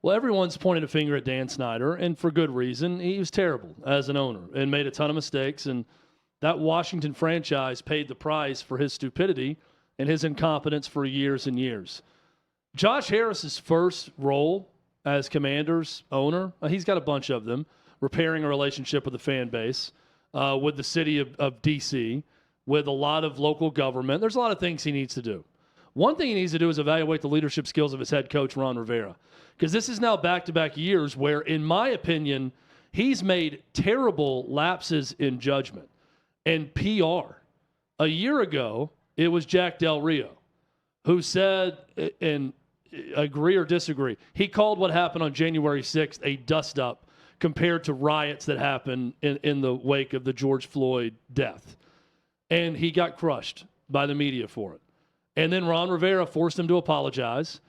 Well, everyone's pointed a finger at Dan Snyder, and for good reason. He was terrible as an owner and made a ton of mistakes, and that Washington franchise paid the price for his stupidity and his incompetence for years and years. Josh Harris's first role as Commanders owner, he's got a bunch of them, repairing a relationship with the fan base, with the city of D.C., with a lot of local government. There's a lot of things he needs to do. One thing he needs to do is evaluate the leadership skills of his head coach, Ron Rivera, because this is now back-to-back years where, in my opinion, he's made terrible lapses in judgment and PR. A year ago, it was Jack Del Rio who said, and agree or disagree, he called what happened on January 6th a dust-up compared to riots that happened in the wake of the George Floyd death. And he got crushed by the media for it. And then Ron Rivera forced him to apologize.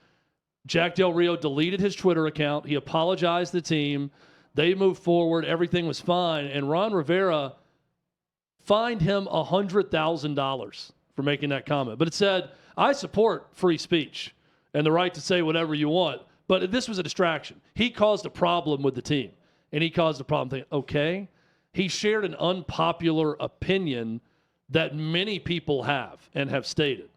Jack Del Rio deleted his Twitter account. He apologized to the team. They moved forward. Everything was fine. And Ron Rivera fined him $100,000 for making that comment. But it said, I support free speech and the right to say whatever you want. But this was a distraction. He caused a problem with the team. And he caused a problem thinking, okay. He shared an unpopular opinion that many people have and have stated.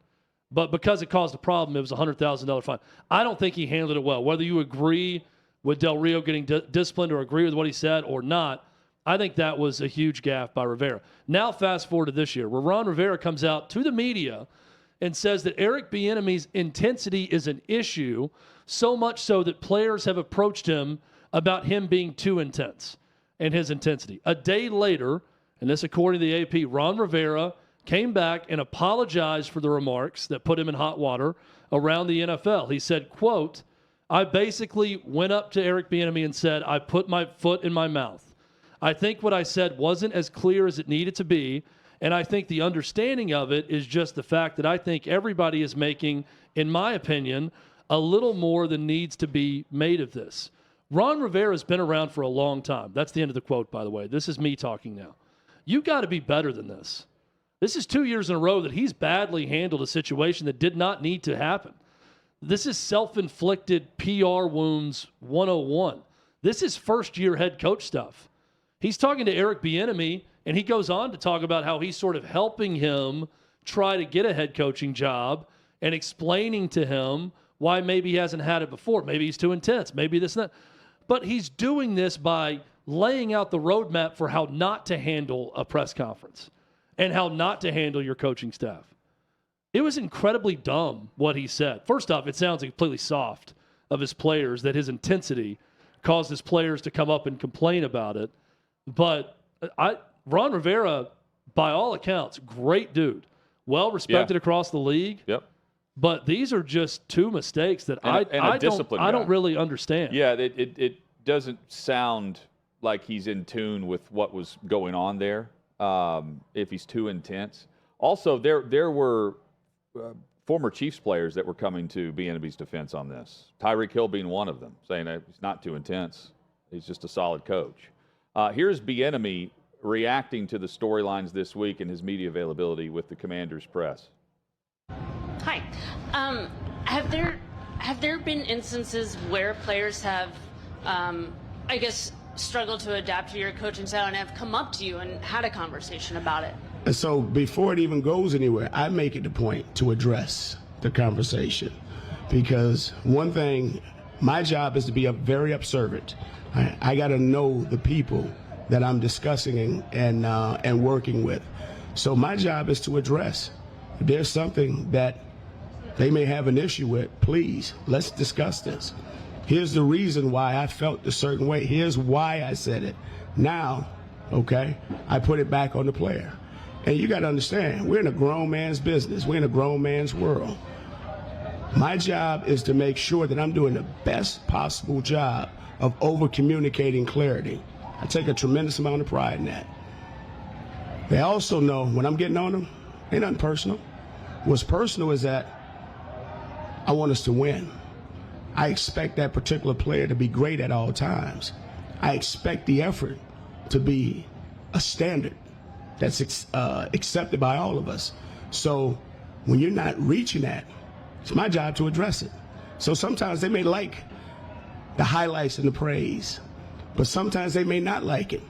But because it caused a problem, it was a $100,000 fine. I don't think he handled it well. Whether you agree with Del Rio getting disciplined or agree with what he said or not, I think that was a huge gaffe by Rivera. Now fast forward to this year, where Ron Rivera comes out to the media and says that Eric Bieniemy's intensity is an issue, so much so that players have approached him about him being too intense and his intensity. A day later, and this according to the AP, Ron Rivera came back and apologized for the remarks that put him in hot water around the NFL. He said, quote, I basically went up to Eric Bieniemy and said, I put my foot in my mouth. I think what I said wasn't as clear as it needed to be, and I think the understanding of it is just the fact that I think everybody is making, in my opinion, a little more than needs to be made of this. Ron Rivera has been around for a long time. That's the end of the quote, by the way. This is me talking now. You got to be better than this. This is 2 years in a row that he's badly handled a situation that did not need to happen. This is self-inflicted PR wounds 101. This is first-year head coach stuff. He's talking to Eric Bieniemy, and he goes on to talk about how he's sort of helping him try to get a head coaching job and explaining to him why maybe he hasn't had it before. Maybe he's too intense. Maybe this and that. But he's doing this by laying out the roadmap for how not to handle a press conference and how not to handle your coaching staff. It was incredibly dumb what he said. First off, it sounds completely soft of his players that his intensity caused his players to come up and complain about it. But Ron Rivera, by all accounts, great dude. Well respected across the league. Yep. But these are just two mistakes that I don't really understand. Yeah, it doesn't sound like he's in tune with what was going on there. If he's too intense. Also, there were former Chiefs players that were coming to Bieniemy's defense on this. Tyreek Hill being one of them, saying that he's not too intense. He's just a solid coach. Here's Bieniemy reacting to the storylines this week and his media availability with the Commanders press. Hi. Have there been instances where players have, struggled to adapt to your coaching style and have come up to you and had a conversation about it? And so before it even goes anywhere, I make it the point to address the conversation. Because one thing, my job is to be very observant. I got to know the people that I'm discussing and working with. So my job is to address. If there's something that they may have an issue with, please, let's discuss this. Here's the reason why I felt a certain way. Here's why I said it. Now, okay, I put it back on the player. And you got to understand, we're in a grown man's business. We're in a grown man's world. My job is to make sure that I'm doing the best possible job of over-communicating clarity. I take a tremendous amount of pride in that. They also know when I'm getting on them, ain't nothing personal. What's personal is that I want us to win. I expect that particular player to be great at all times. I expect the effort to be a standard that's accepted by all of us. So when you're not reaching that, it's my job to address it. So sometimes they may like the highlights and the praise. But sometimes they may not like it.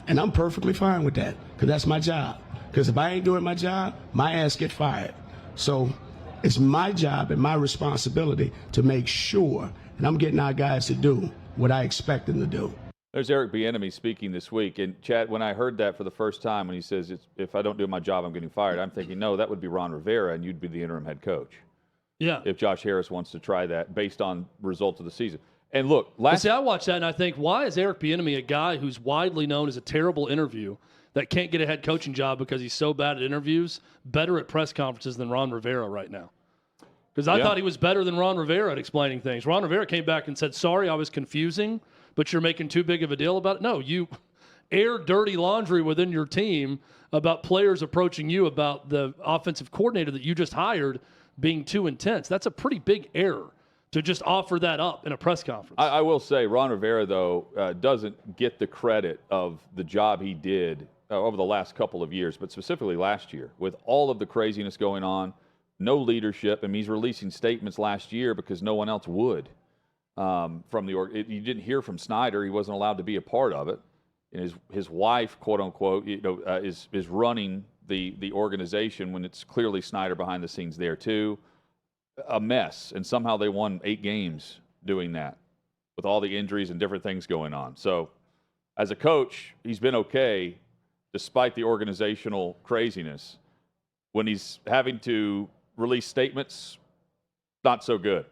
And I'm perfectly fine with that because that's my job. Because if I ain't doing my job, my ass get fired. So it's my job and my responsibility to make sure, and I'm getting our guys to do what I expect them to do. There's Eric Bieniemy speaking this week. And, Chad, when I heard that for the first time, when he says, if I don't do my job, I'm getting fired, I'm thinking, no, that would be Ron Rivera, and you'd be the interim head coach. Yeah. If Josh Harris wants to try that based on results of the season. And look, See, I watch that and I think, why is Eric Bieniemy, a guy who's widely known as a terrible interview that can't get a head coaching job because he's so bad at interviews, better at press conferences than Ron Rivera right now? Because I thought he was better than Ron Rivera at explaining things. Ron Rivera came back and said, sorry, I was confusing, but you're making too big of a deal about it. No, you air dirty laundry within your team about players approaching you about the offensive coordinator that you just hired being too intense. That's a pretty big error to just offer that up in a press conference. I will say Ron Rivera, though, doesn't get the credit of the job he did over the last couple of years, but specifically last year with all of the craziness going on, no leadership. I mean, he's releasing statements last year because no one else would from the you didn't hear from Snyder. He wasn't allowed to be a part of it. And his wife, quote unquote, is running the organization when it's clearly Snyder behind the scenes there too. A mess, and somehow they won 8 games doing that with all the injuries and different things going on. So as a coach, he's been okay despite the organizational craziness. When he's having to release statements, not so good.